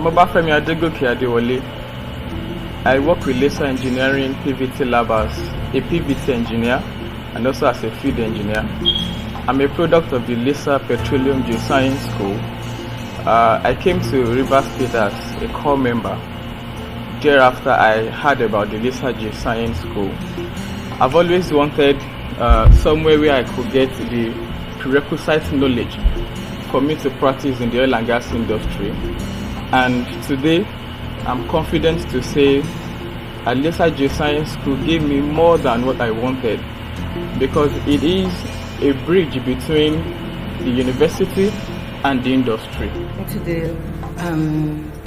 I'm Obafemi Adegoke Adewale. I work with Laser Engineering PVT Lab as a PVT engineer and also as a field engineer. I'm a product of the Laser Petroleum Geoscience School. I came to Rivers State as a core member. Thereafter, I heard about the Laser Geoscience School. I've always wanted somewhere where I could get the prerequisite knowledge for me to practice in the oil and gas industry. And today, I'm confident to say a Laser Geoscience School gave me more than what I wanted, because it is a bridge between the university and the industry. Into the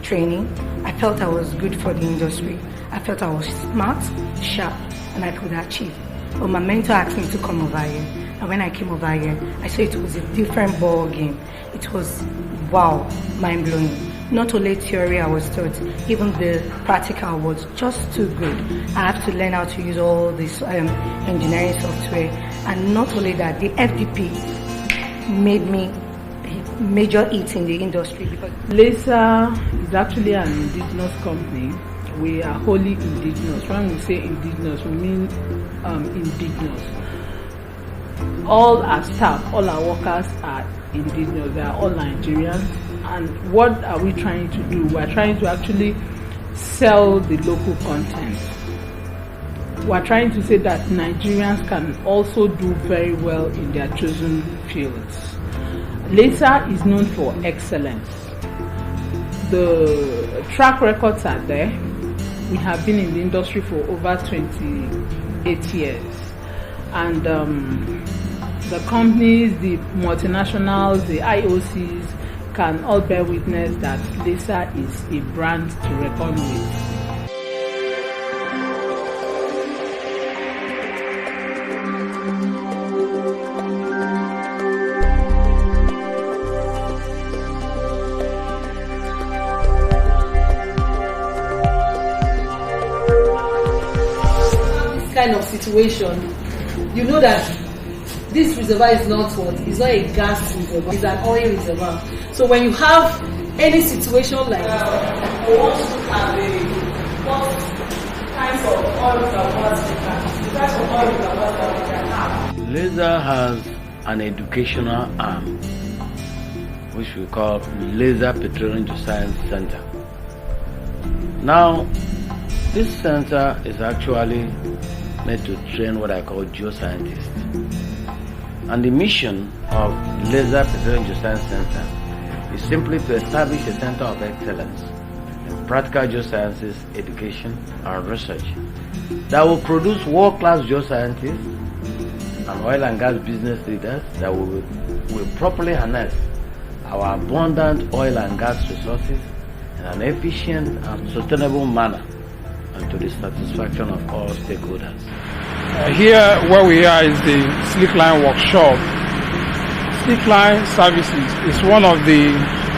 training, I felt I was good for the industry. I felt I was smart, sharp, and I could achieve. But my mentor asked me to come over here. And when I came over here, I saw it was a different ball game. It was, wow, mind-blowing. Not only theory I was taught, even the practical was just too good. I have to learn how to use all this engineering software. And not only that, the FDP made me major hit in the industry. Because Laser is actually an indigenous company. We are wholly indigenous. When we say indigenous, we mean indigenous. All our staff, all our workers are indigenous. They are all Nigerians. And what are we trying to do? We are trying to actually sell the local content. We are trying to say that Nigerians can also do very well in their chosen fields. Laser is known for excellence. The track records are there. We have been in the industry for over 28 years. And the companies, the multinationals, the IOCs can all bear witness that Laser is a brand to reckon with. Kind of situation, you know that this reservoir is not what? It's not a gas reservoir, it's an oil reservoir. So when you have any situation like this, you want to have what kinds of oil reservoirs you can, the types of oil reservoirs that we can have. Laser has an educational arm, which we call Laser Petroleum Geoscience Center. Now, this center is actually meant to train what I call geoscientists. And the mission of Laser Petroleum Geoscience Center is simply to establish a center of excellence in practical geosciences, education, and research that will produce world-class geoscientists and oil and gas business leaders that will properly harness our abundant oil and gas resources in an efficient and sustainable manner, and to the satisfaction of all stakeholders. Here where we are is the Slickline workshop. Slickline services is one of the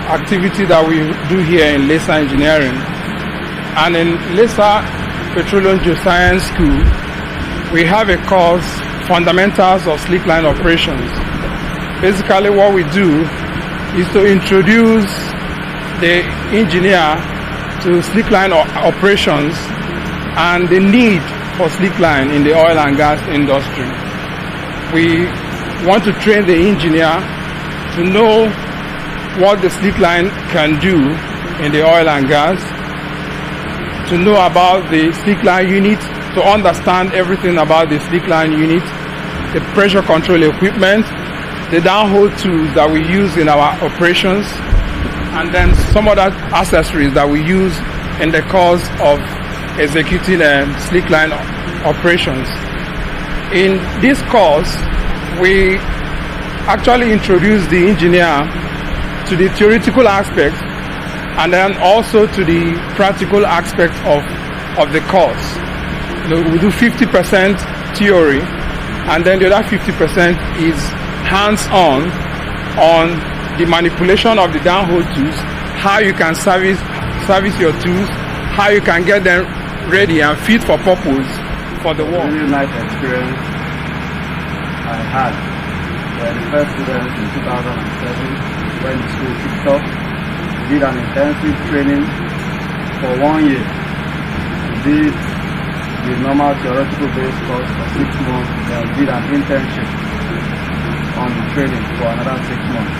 activities that we do here in Laser Engineering. And in Laser Petroleum Geoscience School, we have a course, Fundamentals of Slickline Operations. Basically what we do is to introduce the engineer to slickline operations and the need for slickline in the oil and gas industry. We want to train the engineer to know what the slickline can do in the oil and gas, to know about the slickline unit, to understand everything about the slickline unit, the pressure control equipment, the downhole tools that we use in our operations, and then some other accessories that we use in the course of executing slickline operations. In this course, we actually introduce the engineer to the theoretical aspect and then also to the practical aspect of the course. We do 50% theory, and then the other 50% is hands-on on the manipulation of the downhole tools, how you can service your tools, how you can get them ready and fit for purpose for the work. Really nice experience I had. We were the first students in 2007 when the school kicked off. did an intensive training for 1 year. We did the normal theoretical based course for 6 months, then we did an internship on the training for another 6 months,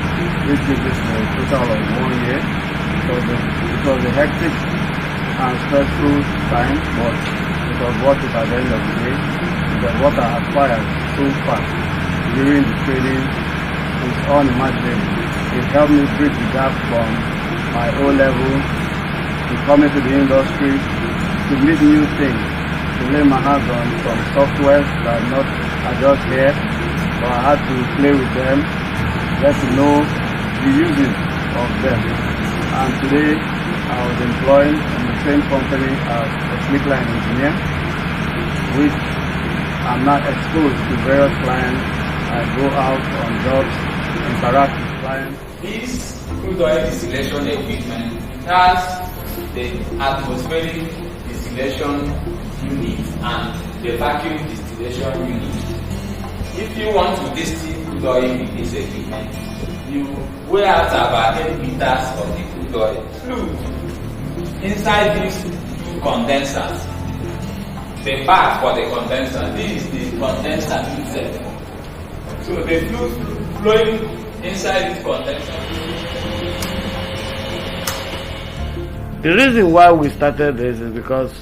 which gives us a total of 1 year. It was a hectic and stressful time, but it was worth it at the end of the day, because what I acquired so far during the training is unimaginable. It helped me bridge the gap from my O level to come into the industry, to meet new things, to lay my hands on some software that are just here, but I had to play with them, get to know the uses of them. And today I was employed in the same company as a slick line engineer, which I'm now exposed to various clients. I go out on jobs, interact with clients. This crude oil distillation equipment has the atmospheric distillation unit and the vacuum distillation unit. If you want to distill crude oil with this equipment, you weigh out about 10 liters of the crude oil fluid inside these two condensers. The part for the condenser, this is the condenser itself. So the fluid flowing inside this condenser. The reason why we started this is because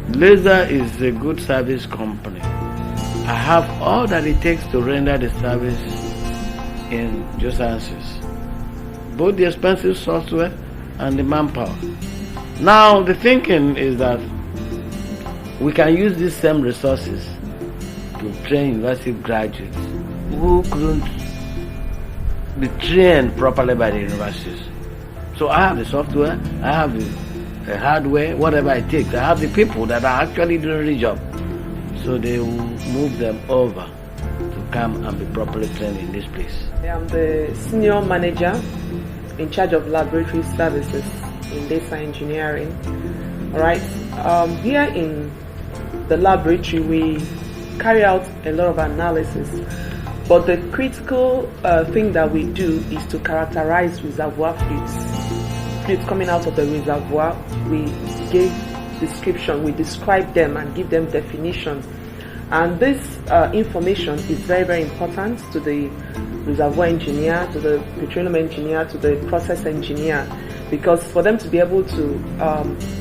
Laser is a good service company. I have all that it takes to render the service in geosciences, both the expensive software and the manpower. Now the thinking is that we can use these same resources to train university graduates who couldn't be trained properly by the universities. So I have the software, I have the hardware, whatever it takes. I have the people that are actually doing the job. So they will move them over to come and be properly trained in this place. I am the senior manager in charge of laboratory services in data engineering. Alright, here in the laboratory we carry out a lot of analysis, but the critical thing that we do is to characterize reservoir fluids coming out of the reservoir. We give description, we describe them and give them definitions, and this information is very, very important to the reservoir engineer, to the petroleum engineer, to the process engineer, because for them to be able to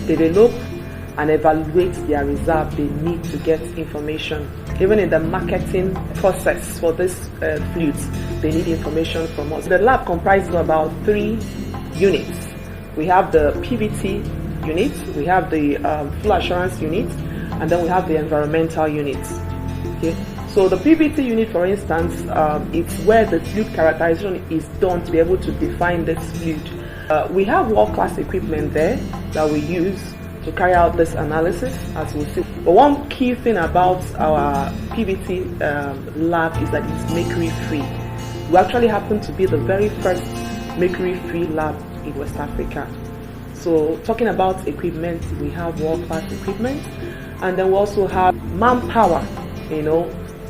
develop and evaluate their reserve, they need to get information. Even in the marketing process for these fluids, they need information from us. The lab comprises about 3 units. We have the PVT unit, we have the full assurance unit, and then we have the environmental unit. Okay? So the PVT unit, for instance, it's where the fluid characterization is done to be able to define this fluid. We have world-class equipment there that we use to carry out this analysis, as we'll see. But one key thing about our PVT lab is that it's mercury-free. We actually happen to be the very first mercury-free lab in West Africa. So talking about equipment, we have world-class equipment, and then we also have manpower,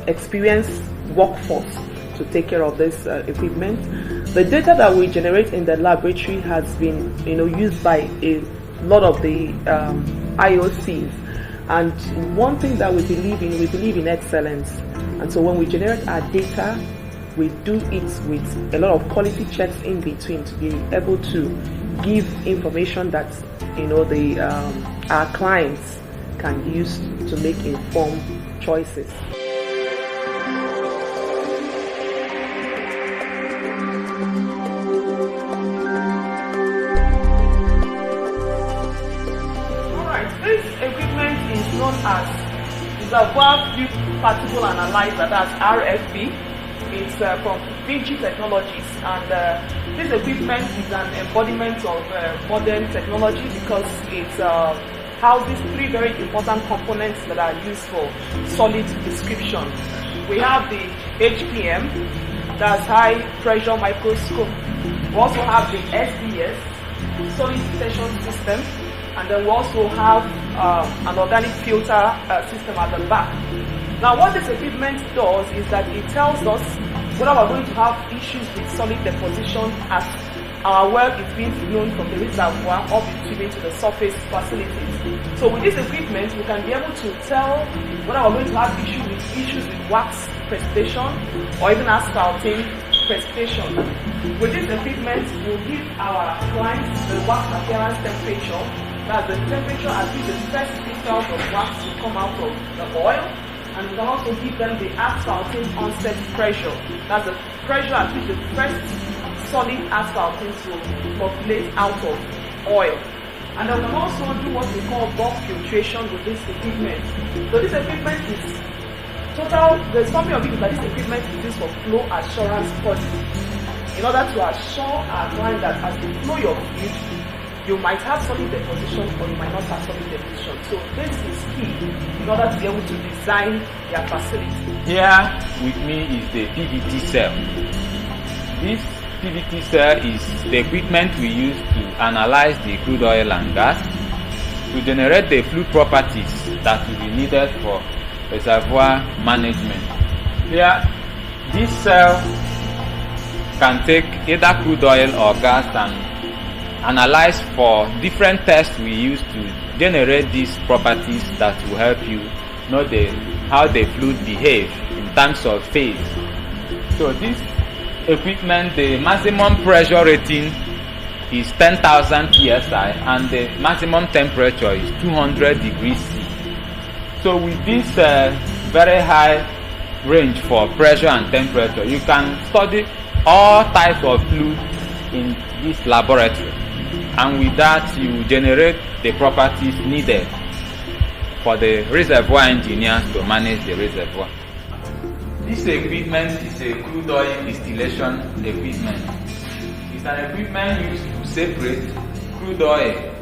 experienced workforce to take care of this equipment. The data that we generate in the laboratory has been used by a lot of the IOCs, and one thing that we believe in excellence, and so when we generate our data, we do it with a lot of quality checks in between to be able to give information that our clients can use to make informed choices. This equipment is known as Reservoir Fluid Particle Analyzer, that's RFP. It's from VG Technologies, and this equipment is an embodiment of modern technology because it houses 3 very important components that are used for solid description. We have the HPM, that's high pressure microscope. We also have the SDS, solid detection system, and then we also have an organic filter system at the back. Now what this equipment does is that it tells us whether we're going to have issues with solid deposition at our well is being flown from the reservoir up to the surface facilities. So with this equipment, we can be able to tell whether we're going to have issues with wax precipitation or even asphalting precipitation. With this equipment, we'll give our clients the wax appearance temperature. That's the temperature at which the first crystals of wax will come out of the oil. And we can also give them the asphalting onset pressure. That's the pressure at which the first solid asphaltings will populate out of oil. And then we can also do what we call bulk filtration with this equipment. So this equipment is the summary of it is that this equipment is used for flow assurance purposes. In order to assure our client that as they flow your fluid, you might have solid deposition or you might not have solid deposition. So this is key in order to be able to design their facility. Here with me is the PVT cell. This PVT cell is the equipment we use to analyze the crude oil and gas to generate the fluid properties that will be needed for reservoir management. Here, this cell can take either crude oil or gas and analyze for different tests we use to generate these properties that will help you know how the fluid behave in terms of phase. So this equipment, the maximum pressure rating is 10,000 psi and the maximum temperature is 200 degrees C. So with this very high range for pressure and temperature, you can study all types of fluid in this laboratory, and with that you generate the properties needed for the reservoir engineers to manage the reservoir. This equipment is a crude oil distillation equipment. It's an equipment used to separate crude oil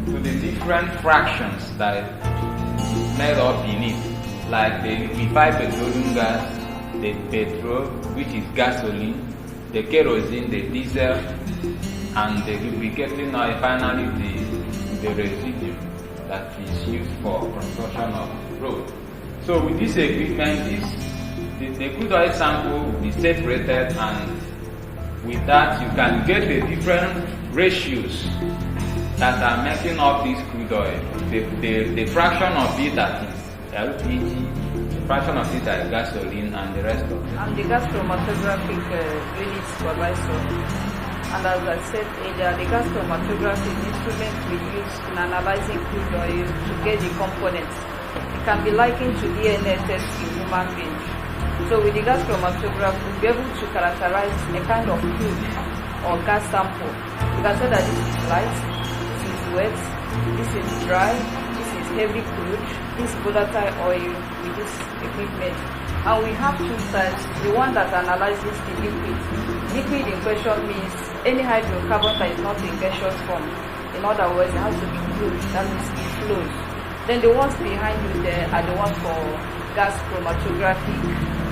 to the different fractions that are made up in it, like the liquefied petroleum gas, the petrol, which is gasoline, the kerosene, the diesel, and the lubricating oil, finally the residue that is used for construction of road. So with this equipment, the crude oil sample will be separated, and with that you can get the different ratios that are making up this crude oil. The fraction of it that is LPG, the fraction of it that is gasoline, and the rest of it. I'm the gas chromatographic unit supervisor. And as I said earlier, the gas chromatography is an instrument we use in analyzing crude oil to get the components. It can be likened to DNA tests in human beings. So with the gas chromatograph, we'll be able to characterize a kind of fluid or gas sample. You can say that this is light, this is wet, this is dry, this is heavy crude, this volatile oil with this equipment. And we have two types, the one that analyzes the liquid. Liquid in question means any hydrocarbon that is not in gaseous form. In other words, it has to be fluid, that means it flows. Then the ones behind you there are the ones for gas chromatographic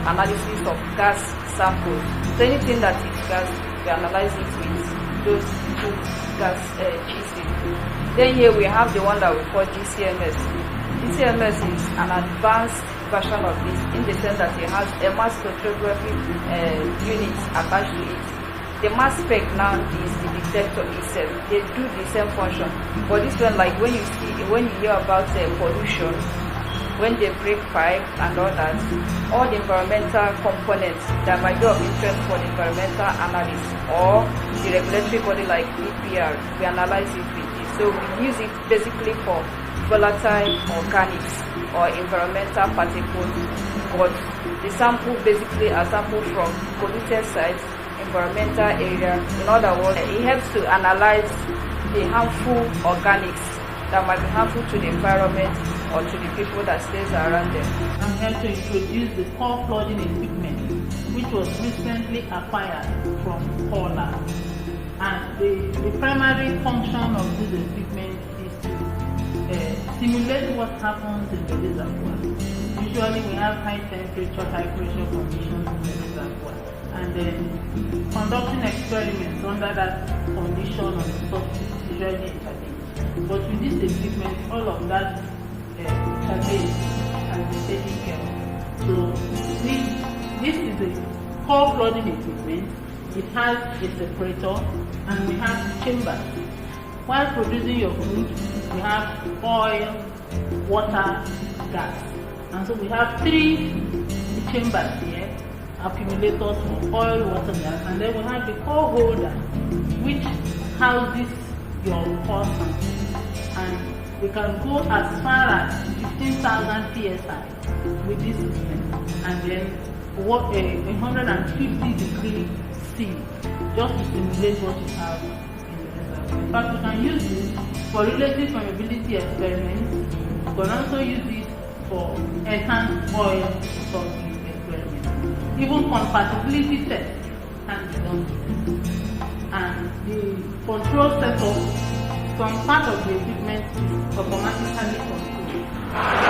analysis of gas samples. So anything that is gas, we analyze it with those two gas cheeses. Then here we have the one that we call GCMS. GCMS is an advanced version of this in the sense that it has a mass spectrography unit attached to it. The mass spec now is the detector itself. They do the same function. But this one, like when you hear about pollution, when they break pipe and all that, all the environmental components that might be of interest for the environmental analyst or the regulatory body like EPR, we analyze it with this. So we use it basically for volatile organics or environmental particles, but the sample basically are sample from polluted sites, environmental area. In other words, it helps to analyze the harmful organics that might be harmful to the environment or to the people that stays around them. I'm here to introduce the core flooding equipment, which was recently acquired from Paula. And the primary function of this equipment is to simulate what happens in the reservoir. Usually we have high temperature, high pressure conditions in the reservoir, and then conducting experiments under that condition on the surface usually intervenes. But with this equipment, all of that challenge has been taken care of. So this is a core flooding equipment it has a separator, and we have chambers. While producing your food, we have oil, water, gas. And so we have 3 chambers here, accumulators for oil, water, gas, and then we have the core holder, which houses your core sample. And we can go as far as 15,000 psi with this system, and then what a 150 degree C, just to simulate what you have in the reservoir. In fact, we can use this for relative permeability experiments. We can also use it for enhanced oil sorting experiments. Even compatibility tests can be done. And the control setup, some part of the equipment is automatically controlled.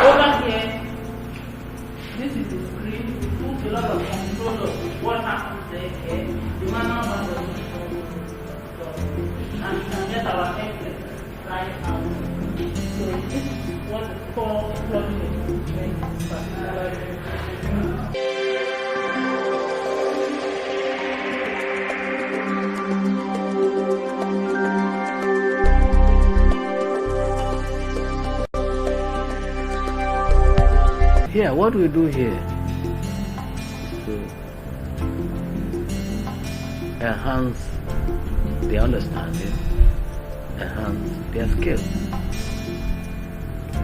Over here, this is the screen. We put a lot of control of what happens there. The manual one and we can get our template right out. So this is what the core plugging equipment is particularly. Yeah, what we do here is to enhance the understanding, enhance their skills.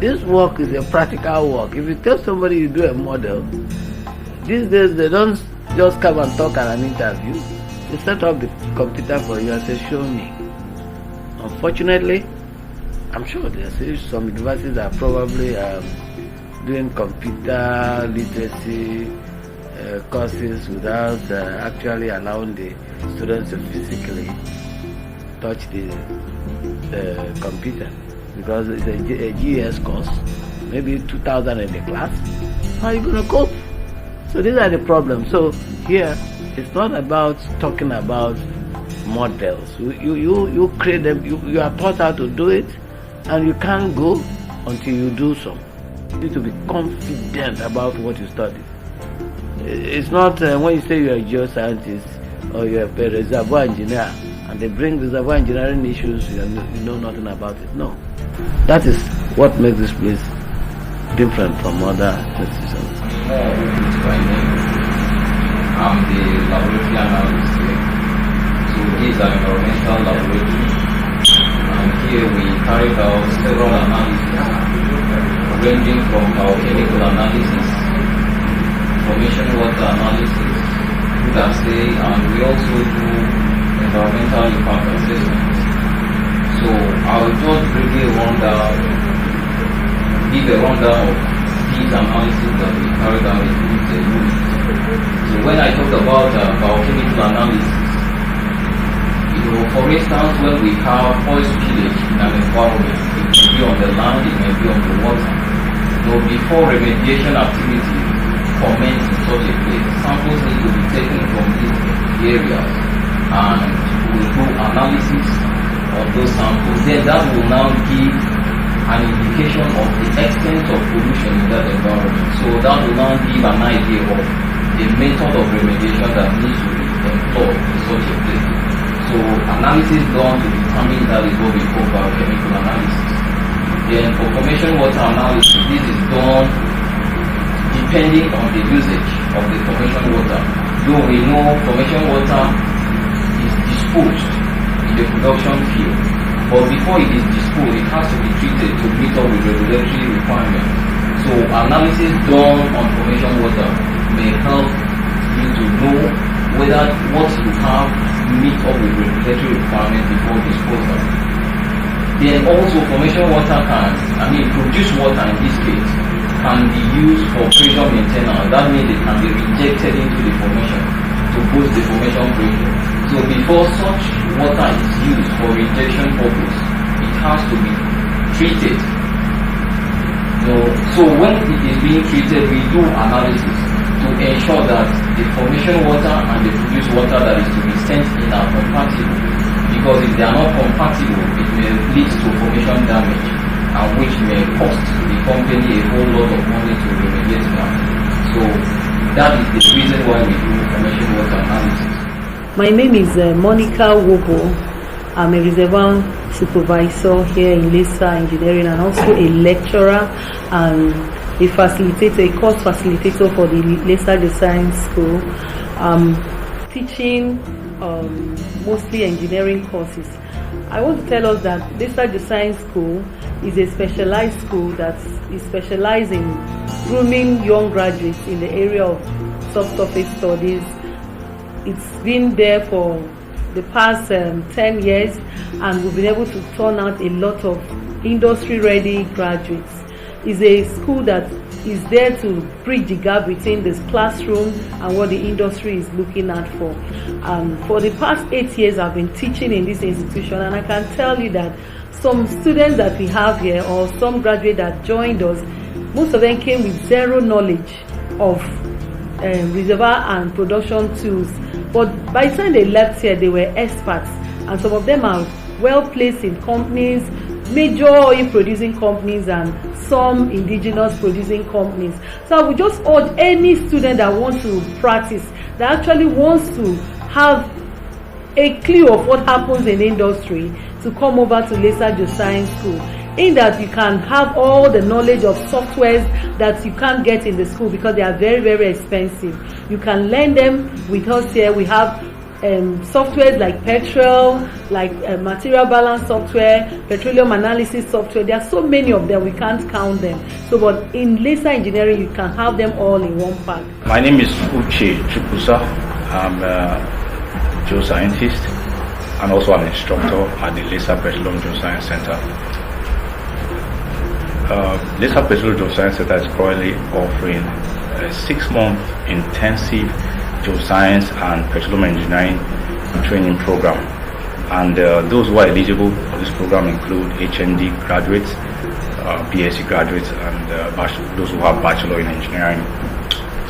This work is a practical work. If you tell somebody you do a model, these days they don't just come and talk at an interview. They set up the computer for you and say, show me. Unfortunately, I'm sure there's some universities are probably doing computer literacy courses without actually allowing the students to physically touch the computer, because it's a GS course, maybe 2,000 in the class. How are you going to cope? So these are the problems. So here, it's not about talking about models. You create them, you are taught how to do it, and you can't go until you do so. You need to be confident about what you study. It's not when you say you're a geoscientist or you're a reservoir engineer and they bring reservoir engineering issues, you know nothing about it. No. That is what makes this place different from other institutions. I'm the laboratory analyst here. So this is an environmental laboratory, and here we carried out several analyses ranging from biochemical analysis, information water analysis, food assay, and we also do environmental impact assessments. So I will just briefly give a rundown of these analyses that we carried out in Limted. So when I talk about biochemical analysis, for instance, when we have oil spillage in an environment, it may be on the land, it may be on the water. Before remediation activity commence in such a place, samples need to be taken from these areas, and we will do analysis of those samples. Then that will now give an indication of the extent of pollution in that environment. So that will now give an idea of the method of remediation that needs to be employed in such a place. So analysis done to determine that is what we call biochemical analysis. Then for formation water analysis, this is done depending on the usage of the formation water. Though we know formation water is disposed in the production field, but before it is disposed, it has to be treated to meet up with regulatory requirements. So analysis done on formation water may help you to know whether what you have meet up with regulatory requirements before disposal. Then also formation water produced water in this case can be used for pressure maintenance. That means it can be injected into the formation to boost the formation pressure. So before such water is used for injection purpose, it has to be treated. So when it is being treated, we do analysis to ensure that the formation water and the produced water that is to be sent in are compatible. Because if they are not compatible, it may lead to formation damage, and which may cost the company a whole lot of money to remediate that. So that is the reason why we do formation water analysis. My name is Monica Wobo. I'm a reservoir supervisor here in Laser Engineering and also a lecturer and a facilitator, a course facilitator for the Laser Geoscience School. I'm teaching mostly engineering courses. I want to tell us that Laser Geoscience School is a specialized school that is specialized in grooming young graduates in the area of subsurface studies. It's been there for the past 10 years, and we've been able to turn out a lot of industry-ready graduates. It's a school that is there to bridge the gap between this classroom and what the industry is looking at for. For the past 8 years, I've been teaching in this institution, and I can tell you that some students that we have here, or some graduates that joined us, most of them came with zero knowledge of reservoir and production tools. But by the time they left here, they were experts, and some of them are well placed in companies, major oil producing companies and some indigenous producing companies. So I would just urge any student that wants to practice, that actually wants to have a clue of what happens in industry, to come over to Laser Geoscience School, in that you can have all the knowledge of softwares that you can't get in the school because they are very, very expensive. You can learn them with us here. We have softwares like petrol, like material balance software, petroleum analysis software. There are so many of them, we can't count them. So, but in Laser Engineering, you can have them all in one pack. My name is Uche Chukwusa. I'm a geoscientist and also an instructor at the Laser Petroleum Geoscience Center. Laser Petroleum Geoscience Center is currently offering a 6-month intensive geoscience and petroleum engineering training program, and those who are eligible for this program include HND graduates, BSc graduates, and those who have bachelor in engineering.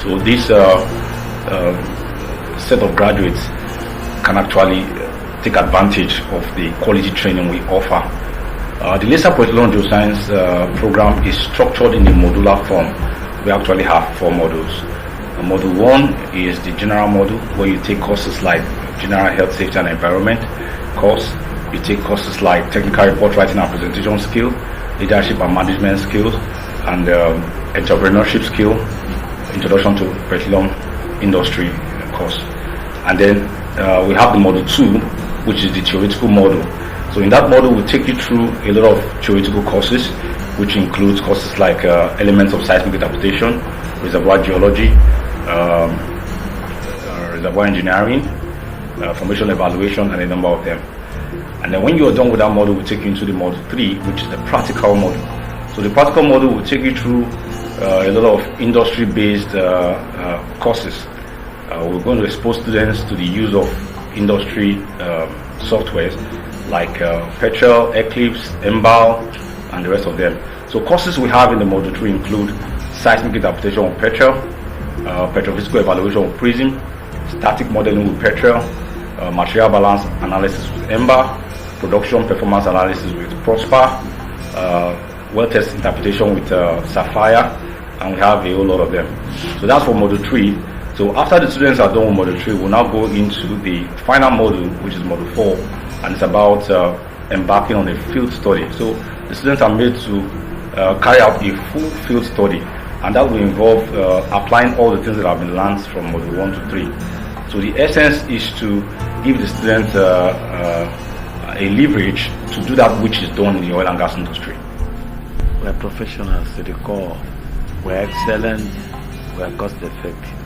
So this set of graduates can actually take advantage of the quality training we offer. The Laser Petroleum Geoscience program is structured in a modular form. We actually have 4 modules. Module 1 is the general module, where you take courses like general health, safety and environment course. You take courses like technical report writing and presentation skill, leadership and management skills, and entrepreneurship skill, introduction to petroleum industry course. And then we have the module 2, which is the theoretical module. So in that module, we take you through a lot of theoretical courses, which includes courses like elements of seismic interpretation, reservoir geology, reservoir engineering, formation evaluation, and a number of them. And then when you are done with that module, we take you into the module 3, which is the practical module. So the practical module will take you through a lot of industry-based courses. We're going to expose students to the use of industry softwares like Petrel, Eclipse, Embal, and the rest of them. So courses we have in the module 3 include seismic interpretation with Petrel, petrophysical evaluation with Prism, static modeling with Petrel, material balance analysis with Ember, production performance analysis with Prosper, well test interpretation with Sapphire, and we have a whole lot of them. So that's for module 3. So after the students are done with module 3, we'll now go into the final module, which is module 4, and it's about embarking on a field study. So the students are made to carry out a full field study, and that will involve applying all the things that have been learned from module 1 to 3. So the essence is to give the students a leverage to do that which is done in the oil and gas industry. We're professionals to the core. We're excellent. We're cost effective.